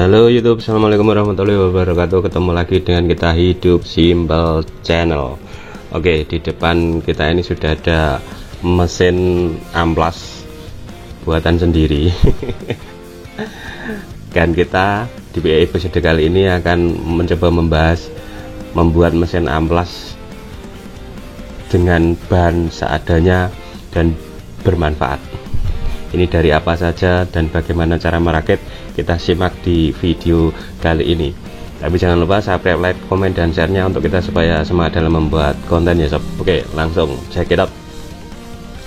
Halo YouTube, assalamualaikum warahmatullahi wabarakatuh. Ketemu lagi dengan kita Hidup Simple Channel. Oke, di depan kita ini sudah ada mesin amplas buatan sendiri. Dan kita di episode kali ini akan mencoba membahas membuat mesin amplas dengan bahan seadanya dan bermanfaat. Ini dari apa saja dan bagaimana cara merakit, kita simak di video kali ini. Tapi jangan lupa subscribe, like, komen, dan share-nya untuk kita supaya semangat dalam membuat konten ya sob. Oke, langsung check it out.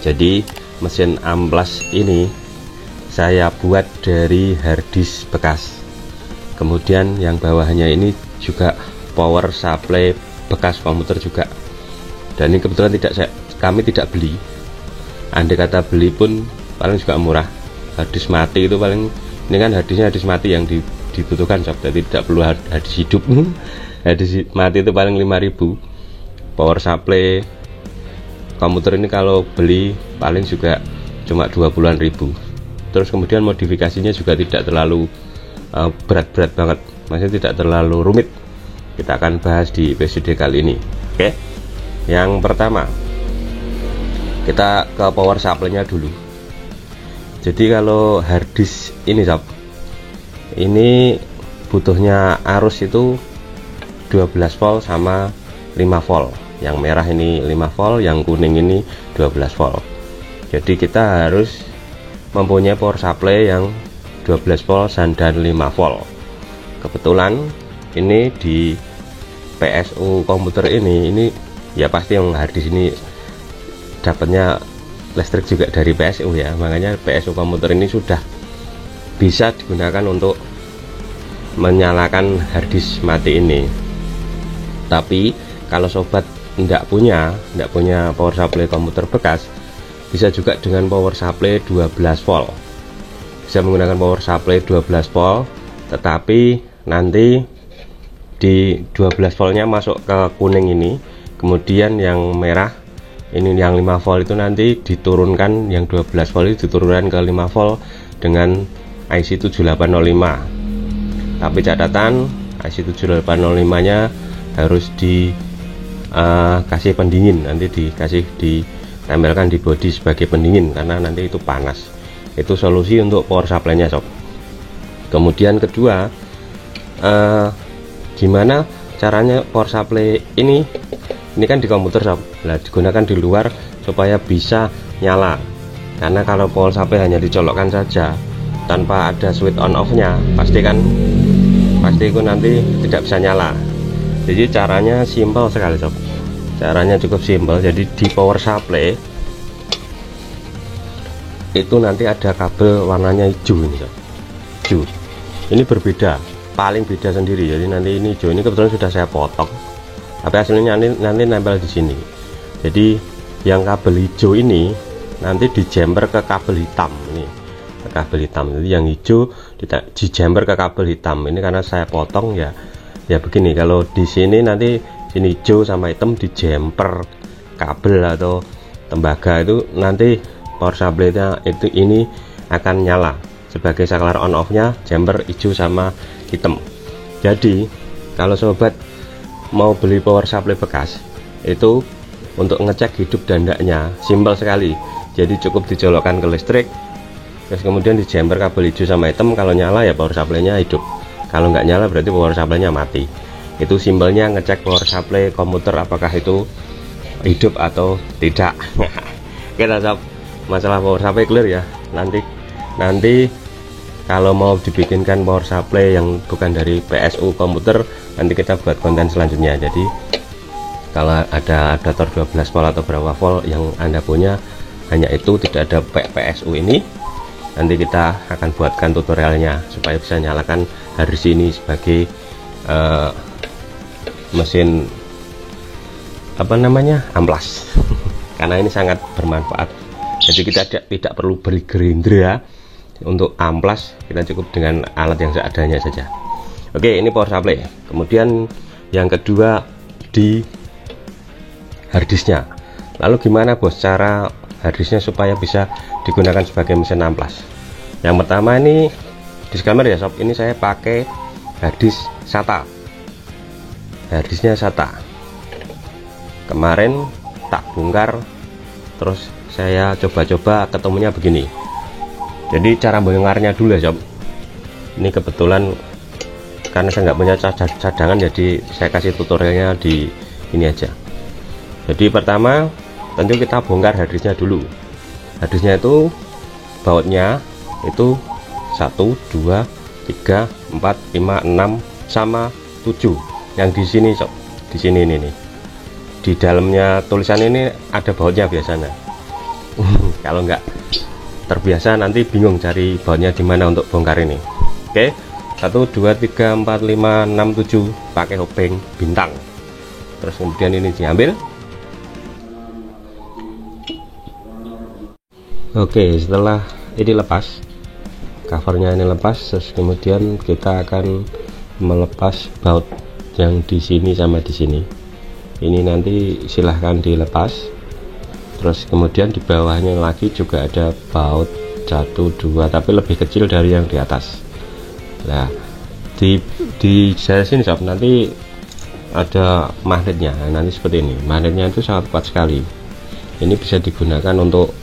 Jadi mesin amplas ini saya buat dari harddisk bekas. Kemudian yang bawahnya ini juga power supply bekas komputer juga. Dan ini kebetulan kami tidak beli. Andai kata beli pun paling juga murah. Harddisk mati itu paling, ini kan harddisknya harddisk mati yang dibutuhkan sob, jadi tidak perlu harddisk hidup. Harddisk mati itu paling 5.000. Power supply komputer ini kalau beli paling juga cuma 20-an ribu. Terus kemudian modifikasinya juga tidak terlalu berat-berat banget, maksudnya tidak terlalu rumit. Kita akan bahas di episode kali ini. Oke, yang pertama kita ke power supply-nya dulu. Jadi kalau harddisk ini sob, ini butuhnya arus itu 12 volt sama 5 volt. Yang merah ini 5 volt, yang kuning ini 12 volt. Jadi kita harus mempunyai power supply yang 12 volt dan 5 volt. Kebetulan ini di PSU komputer ini ya pasti yang harddisk ini dapatnya listrik juga dari PSU ya, makanya PSU komputer ini sudah bisa digunakan untuk menyalakan harddisk mati ini. Tapi kalau sobat tidak punya power supply komputer bekas, bisa juga dengan power supply 12 volt. Bisa menggunakan power supply 12 volt, tetapi nanti di 12 voltnya masuk ke kuning ini, kemudian yang merah ini yang 5 volt itu nanti diturunkan, yang 12 volt itu diturunkan ke 5 volt dengan IC 7805. Tapi catatan IC 7805 nya harus dikasih pendingin, nanti ditempelkan di bodi sebagai pendingin karena nanti itu panas. Itu solusi untuk power supply nya sob. Kemudian kedua, gimana caranya power supply ini kan di komputer sob, nah, digunakan di luar supaya bisa nyala. Karena kalau power supply hanya dicolokkan saja tanpa ada switch on off nya, pasti itu nanti tidak bisa nyala. Jadi caranya simpel sekali sob, caranya cukup simpel. Jadi di power supply itu nanti ada kabel warnanya hijau ini sob. Hijau ini berbeda, paling beda sendiri. Jadi nanti ini hijau ini kebetulan sudah saya potong, tapi hasilnya nanti nempel di sini. Jadi yang kabel hijau ini nanti dijemper ke kabel hitam ini, ke kabel hitam. Jadi yang hijau dijemper ke kabel hitam ini karena saya potong ya begini. Kalau di sini nanti sini hijau sama hitam dijemper kabel atau tembaga, itu nanti power supply-nya ini akan nyala sebagai saklar on off nya, jemper hijau sama hitam. Jadi kalau sobat mau beli power supply bekas, itu untuk ngecek hidup dan tidaknya simpel sekali. Jadi cukup dicolokkan ke listrik, terus kemudian dijemper kabel hijau sama hitam. Kalau nyala ya power supply nya hidup, kalau nggak nyala berarti power supply nya mati. Itu simpelnya ngecek power supply komputer apakah itu hidup atau tidak. Kita sob, masalah power supply clear ya. Nanti kalau mau dibikinkan power supply yang bukan dari PSU komputer, nanti kita buat konten selanjutnya. Jadi kalau ada adaptor 12 volt atau berapa volt yang Anda punya, hanya itu, tidak ada PSU ini, nanti kita akan buatkan tutorialnya supaya bisa nyalakan harddisk ini sebagai mesin amplas. Karena ini sangat bermanfaat. Jadi kita tidak perlu beli gerindra untuk amplas, kita cukup dengan alat yang seadanya saja. Oke, ini power supply. Kemudian yang kedua di harddisknya. Lalu gimana bos cara harddisknya supaya bisa digunakan sebagai mesin amplas? Yang pertama ini disclaimer ya sob, ini saya pakai harddisk SATA, harddisknya SATA. Kemarin tak bongkar, terus saya coba-coba ketemunya begini. Jadi cara bongkarnya dulu ya sob. Ini kebetulan karena saya nggak punya cadangan, jadi saya kasih tutorialnya di ini aja. Jadi pertama tentu kita bongkar harddisknya dulu. Harddisknya itu bautnya itu 1, 2, 3, 4, 5, 6 sama 7. Yang di sini sob, di sini ini nih. Di dalamnya tulisan ini ada bautnya biasanya. Kalau nggak terbiasa nanti bingung cari bautnya di mana untuk bongkar ini. Oke, 1, 2, 3, 4, 5, 6, 7 pakai obeng bintang. Terus kemudian ini diambil. Oke, setelah ini lepas, covernya ini lepas, terus kemudian kita akan melepas baut yang di sini sama di sini. Ini nanti silahkan dilepas. Terus kemudian di bawahnya lagi juga ada baut 1, 2, tapi lebih kecil dari yang di atas. Nah, di sini sob, nanti ada magnetnya. Nah, nanti seperti ini. Magnetnya itu sangat kuat sekali. Ini bisa digunakan untuk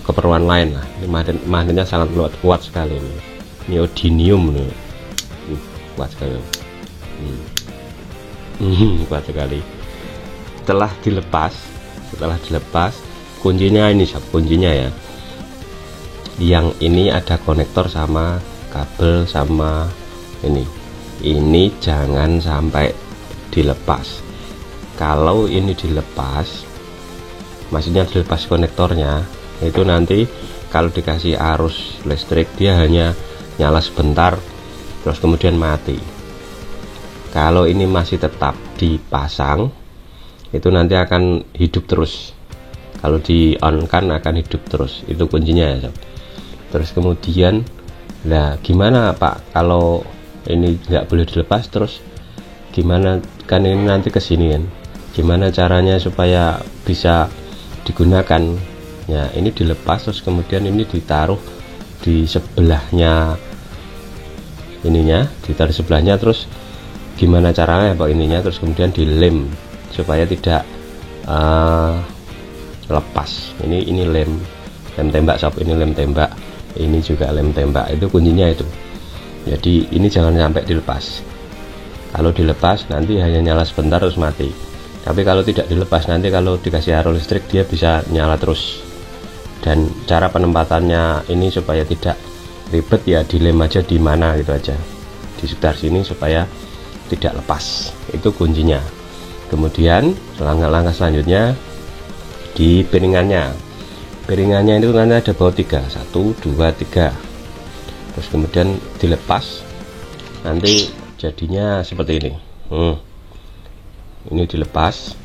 keperluan lain lah. Ini magnetnya sangat kuat sekali ini. Neodymium nih. Kuat sekali. Kuat sekali. Setelah dilepas, kuncinya ini sob, kuncinya ya. Yang ini ada konektor sama kabel sama ini jangan sampai dilepas. Kalau ini dilepas, maksudnya dilepas konektornya, itu nanti kalau dikasih arus listrik dia hanya nyala sebentar terus kemudian mati. Kalau ini masih tetap dipasang, itu nanti akan hidup terus. Kalau di on kan akan hidup terus. Itu kuncinya ya sob. Terus kemudian, nah gimana Pak kalau ini nggak boleh dilepas, terus gimana, kan ini nanti kesini kan, gimana caranya supaya bisa digunakan ya? Ini dilepas, terus kemudian ini ditaruh di sebelahnya ininya, ditaruh sebelahnya, terus gimana caranya Pak ininya, terus kemudian dilem supaya tidak lepas. Ini lem tembak sob, ini lem tembak, ini juga lem tembak. Itu kuncinya itu. Jadi ini jangan sampai dilepas. Kalau dilepas nanti hanya nyala sebentar terus mati. Tapi kalau tidak dilepas, nanti kalau dikasih arus listrik dia bisa nyala terus. Dan cara penempatannya ini supaya tidak ribet ya, dilem aja di mana gitu aja, di sekitar sini supaya tidak lepas. Itu kuncinya. Kemudian langkah-langkah selanjutnya di piringannya. Piringannya itu nanti ada baut 3, 1, 2, 3. Terus kemudian dilepas, nanti jadinya seperti ini. Ini dilepas.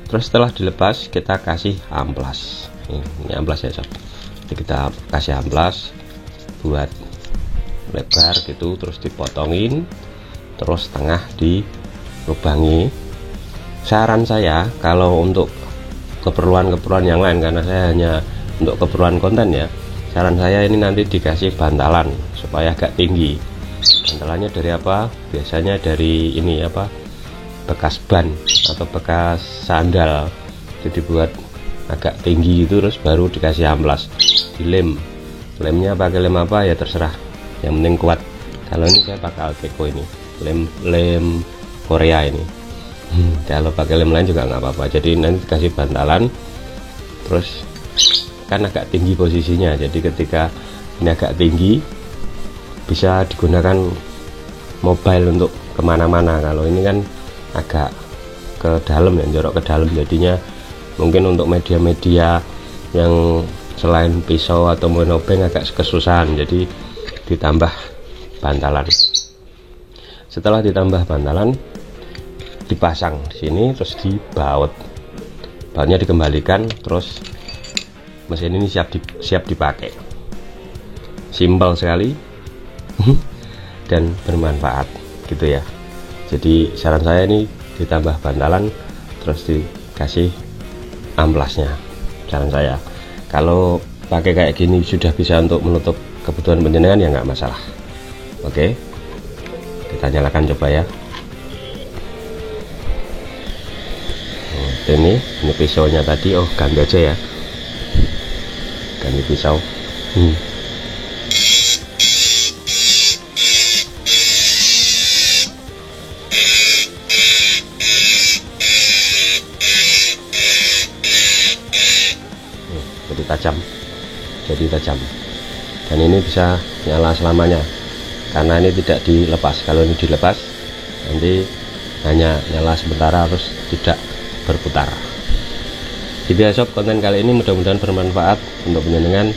Terus setelah dilepas kita kasih amplas. Ini amplas ya sob. Jadi kita kasih amplas buat lebar gitu, terus dipotongin, terus tengah dilubangi. Saran saya kalau untuk keperluan yang lain, karena saya hanya untuk keperluan konten ya, saran saya ini nanti dikasih bantalan supaya agak tinggi. Bantalannya dari apa? Biasanya dari ini apa, bekas ban atau bekas sandal, jadi buat agak tinggi itu, terus baru dikasih amplas, dilem. Lemnya pakai lem apa ya terserah, yang penting kuat. Kalau ini saya pakai Alteco, ini lem Korea ini. Kalau pakai lem lain juga nggak apa-apa. Jadi nanti dikasih bantalan, terus kan agak tinggi posisinya, jadi ketika ini agak tinggi bisa digunakan mobile untuk kemana-mana. Kalau ini kan agak ke dalam ya, jorok ke dalam, jadinya mungkin untuk media-media yang selain pisau atau monobeng agak kesusahan, jadi ditambah bantalan. Setelah ditambah bantalan, dipasang di sini, terus dibaut, bautnya dikembalikan, terus mesin ini siap dipakai. Simpel sekali dan bermanfaat gitu ya. Jadi saran saya ini ditambah bantalan terus dikasih amplasnya, saran saya. Kalau pakai kayak gini sudah bisa untuk menutup kebutuhan penjenengan ya nggak masalah. Oke, kita nyalakan coba ya. Ini pisaunya tadi, oh ganti aja ya, ganti pisau. jadi tajam dan ini bisa nyala selamanya karena ini tidak dilepas. Kalau ini dilepas nanti hanya nyala sementara terus tidak berputar. Jadi ya sob, konten kali ini mudah-mudahan bermanfaat untuk penjenengan.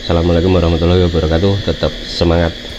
Assalamualaikum warahmatullahi wabarakatuh. Tetap semangat.